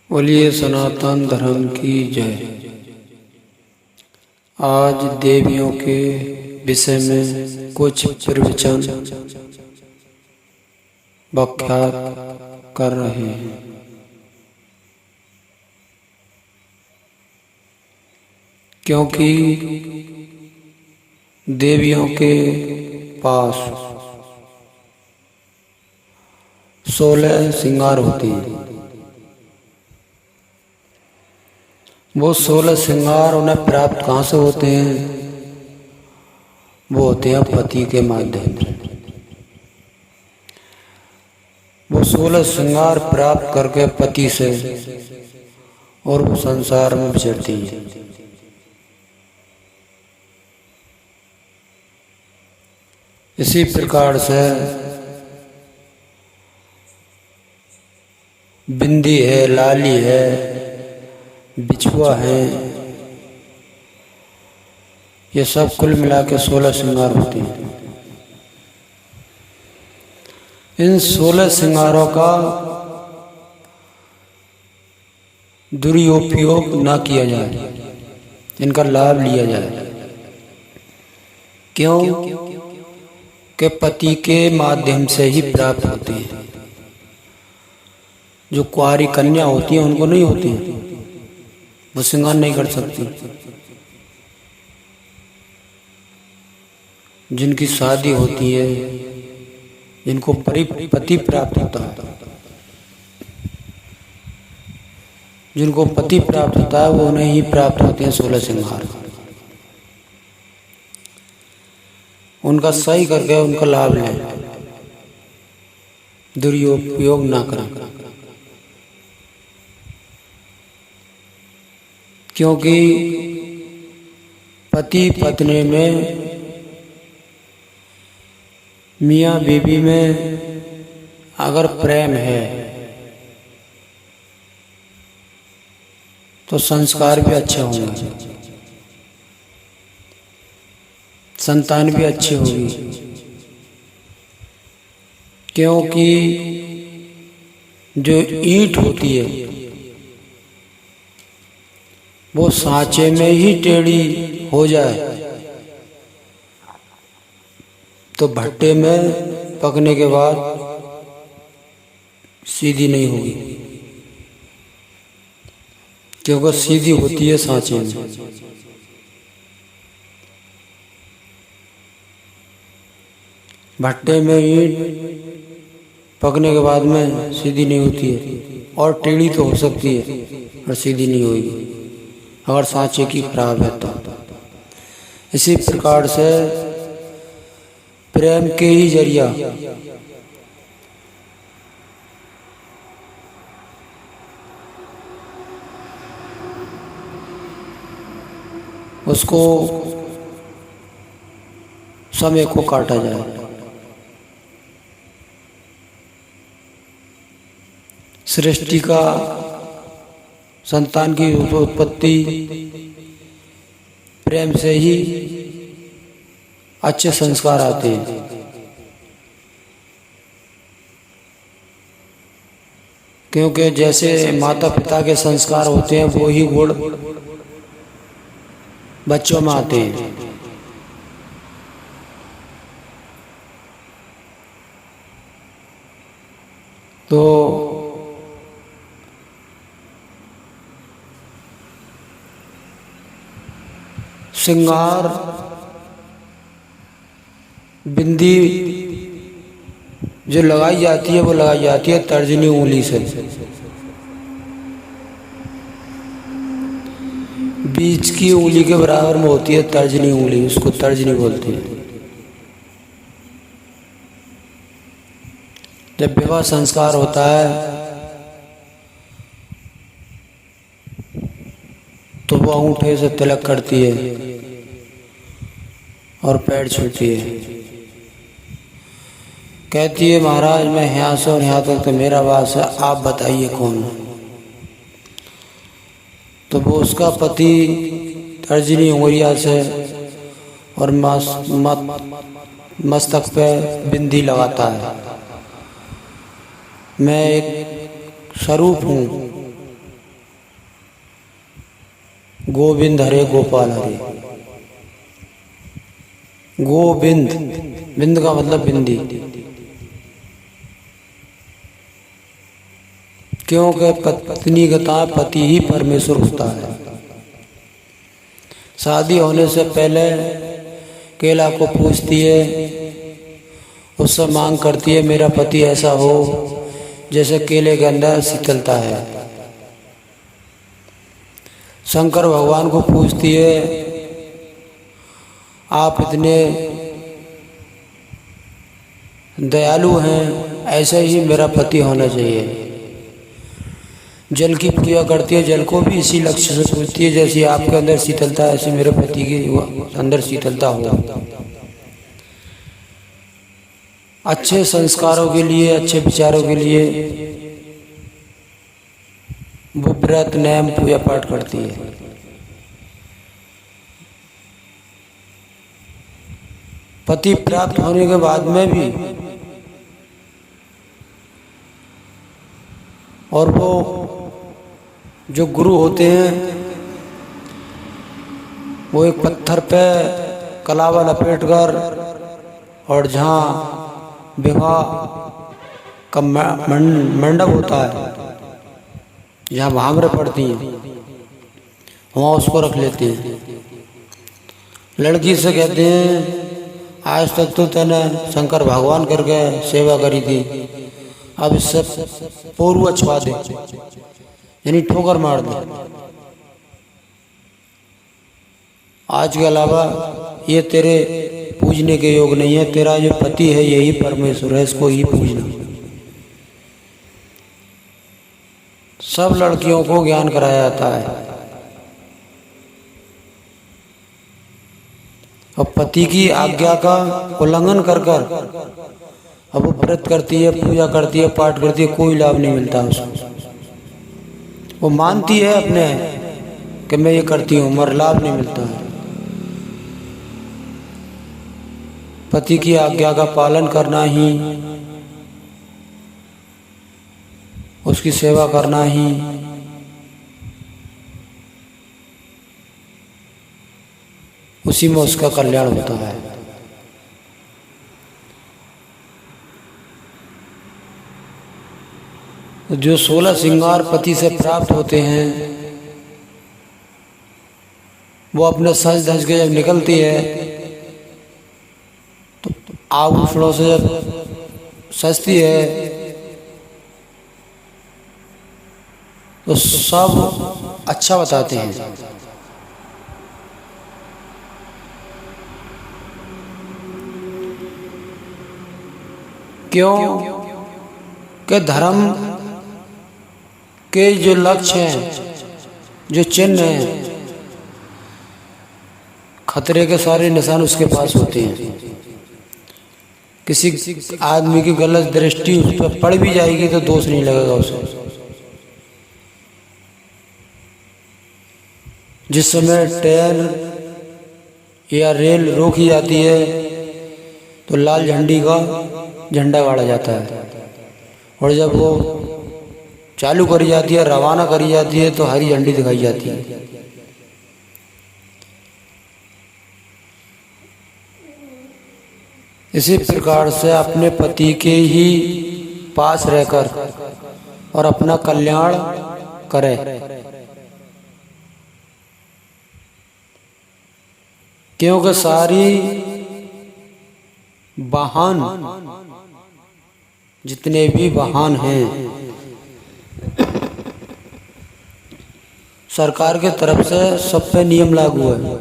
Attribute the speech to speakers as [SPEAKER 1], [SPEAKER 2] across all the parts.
[SPEAKER 1] बोलिए सनातन धर्म की जय। आज देवियों के विषय में कुछ प्रवचन व्याख्यात कर रहे हैं। क्योंकि देवियों के पास 16 श्रृंगार होते हैं। वो 16 श्रृंगार उन्हें प्राप्त कहाँ से होते हैं? वो होते हैं पति के माध्यम से। वो 16 श्रृंगार प्राप्त करके पति से और वो संसार में विचरती है। इसी प्रकार से बिंदी है, लाली है, बिछुआ है, ये सब कुल मिला के 16 श्रृंगार होते हैं। इन 16 श्रृंगारों का दुरुपयोग ना किया जाए, इनका लाभ लिया जाए। क्यों? कि पति के माध्यम से ही प्राप्त होते हैं। जो कुंवारी कन्या होती है उनको नहीं होती है, वो श्रृंगार नहीं कर सकती। जिनकी शादी होती है, जिनको पति प्राप्त होता है, जिनको पति प्राप्त होता है वो उन्हें ही प्राप्त होते हैं 16 श्रृंगार। उनका सही करके उनका लाभ लें, दुरुपयोग ना करें। क्योंकि पति पत्नी में, मियाँ बीवी में अगर प्रेम है तो संस्कार भी अच्छे होंगे, संतान भी अच्छी होगी। क्योंकि जो ईंट होती है वो सांचे में ही टेढ़ी हो जाए तो भट्टे में पकने के बाद सीधी नहीं होगी, क्योंकि सीधी होती है सांचे में। भट्टे में ईंट पकने के बाद में सीधी नहीं होती है, और टेढ़ी तो हो सकती है और सीधी नहीं होगी अगर सांचे की खराब है तो। इसी प्रकार से प्रेम के ही जरिया उसको समय को काटा जाए। सृष्टि का संतान की उत्पत्ति प्रेम से ही अच्छे संस्कार आते हैं। क्योंकि जैसे माता पिता के संस्कार होते हैं वो ही गुण बच्चों में आते हैं। तो श्रृंगार बिंदी जो लगाई जाती है वो लगाई जाती है तर्जनी उंगली से। बीच की उंगली के बराबर में होती है तर्जनी उंगली, उसको तर्जनी बोलते हैं। जब विवाह संस्कार होता है तो वो अंगूठे से तिलक करती है और पैर छूती है। कहती है महाराज मैं यहाँ से और यहाँ तक तो मेरा वास है, आप बताइए कौन। तो वो उसका पति तर्जनी उंगलिया से और मस्तक पे बिंदी लगाता है। मैं एक स्वरूप हूँ गोविंद हरे गोपाल हरे। गोविंद, बिंद का मतलब बिंदी, क्योंकि पत्नी का पति ही परमेश्वर होता है। शादी होने से पहले केला को पूछती है, उससे मांग करती है मेरा पति ऐसा हो जैसे केले के अंदर शीतलता है। शंकर भगवान को पूछती है आप इतने दयालु हैं, ऐसे ही मेरा पति होना चाहिए। जल की पूजा करती है, जल को भी इसी लक्ष्य से पूछती है जैसे आपके अंदर शीतलता है ऐसे मेरे पति के अंदर शीतलता हो। अच्छे संस्कारों के लिए, अच्छे विचारों के लिए वो व्रत नियम पूजा पाठ करती है। पति प्राप्त होने के बाद में भी और वो जो गुरु होते हैं वो एक पत्थर पे कलावा लपेट कर और जहाँ विवाह का मंडप होता है, जहाँ भांगरे पड़ती हैं, वहाँ उसको रख लेते हैं। लड़की से कहते हैं आज तक तो तूने शंकर भगवान करके सेवा करी थी, अब इससे पोरू छुआ दे, यानी ठोकर मार दे। आज के अलावा ये तेरे पूजने के योग नहीं है, तेरा जो पति है यही परमेश्वर है, इसको ही पूजना। सब लड़कियों को ज्ञान कराया जाता है और पति की आज्ञा का उल्लंघन कर अब वो व्रत करती है, पूजा करती है, पाठ करती है, कोई लाभ नहीं मिलता उसको। वो मानती है अपने कि मैं ये करती हूँ, मगर लाभ नहीं मिलता है। पति की आज्ञा का पालन करना ही, उसकी सेवा करना ही उसी में उसका कल्याण होता है। जो 16 श्रृंगार पति से प्राप्त होते हैं वो अपने सज धज के जब निकलती है तो आभूषणों से जब सजती है तो सब अच्छा बताते हैं। क्यों कि धर्म के जो लक्ष्य हैं, जो चिन्ह हैं, खतरे के सारे निशान उसके पास होते हैं। किसी आदमी की गलत दृष्टि उस पर पड़ भी जाएगी तो दोष नहीं लगेगा उसे। जिस समय ट्रेन या रेल रोकी जाती है तो लाल झंडी का झंडा गाड़ा जाता है और जब वो चालू करी जाती है, रवाना करी जाती है तो हरी झंडी दिखाई जाती है। इसी प्रकार से अपने पति के ही पास रहकर और अपना कल्याण करे। क्योंकि सारी वाहन, जितने भी वाहन हैं, सरकार के तरफ से सब पे नियम लागू है।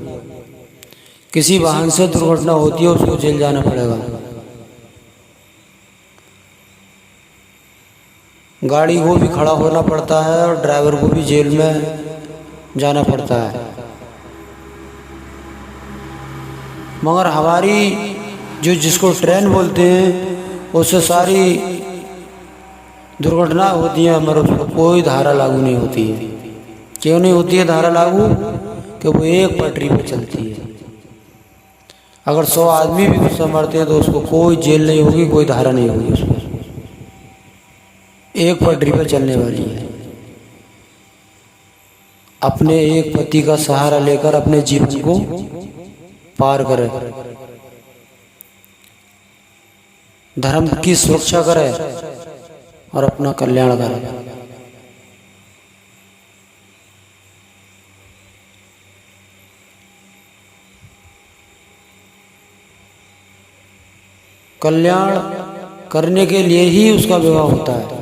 [SPEAKER 1] किसी वाहन से दुर्घटना होती है उसको जेल जाना पड़ेगा। गाड़ी को भी खड़ा होना पड़ता है और ड्राइवर को भी जेल में जाना पड़ता है। मगर हमारी जो जिसको ट्रेन बोलते हैं उससे सारी दुर्घटना होती है, मगर उस पर कोई धारा लागू नहीं होती है। क्यों नहीं होती है धारा लागू? कि वो एक पटरी पर चलती है। अगर 100 आदमी भी उससे मरते हैं तो उसको कोई जेल नहीं होगी, कोई धारा नहीं होगी उसको। एक पटरी पर चलने वाली है। अपने एक पति का सहारा लेकर अपने जीवन को पार करे, धर्म की सुरक्षा करे और अपना कल्याण करे। कल्याण करने के लिए ही उसका विवाह होता है,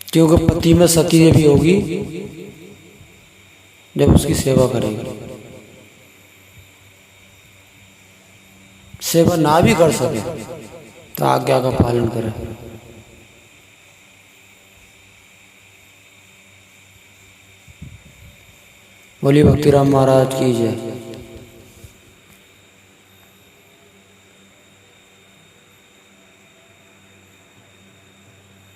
[SPEAKER 1] क्योंकि पति में सती देवी होगी जब उसकी सेवा करेगी। सेवा ना भी कर सके तो आज्ञा का पालन करे। बोलिए भक्तिराम महाराज की जय।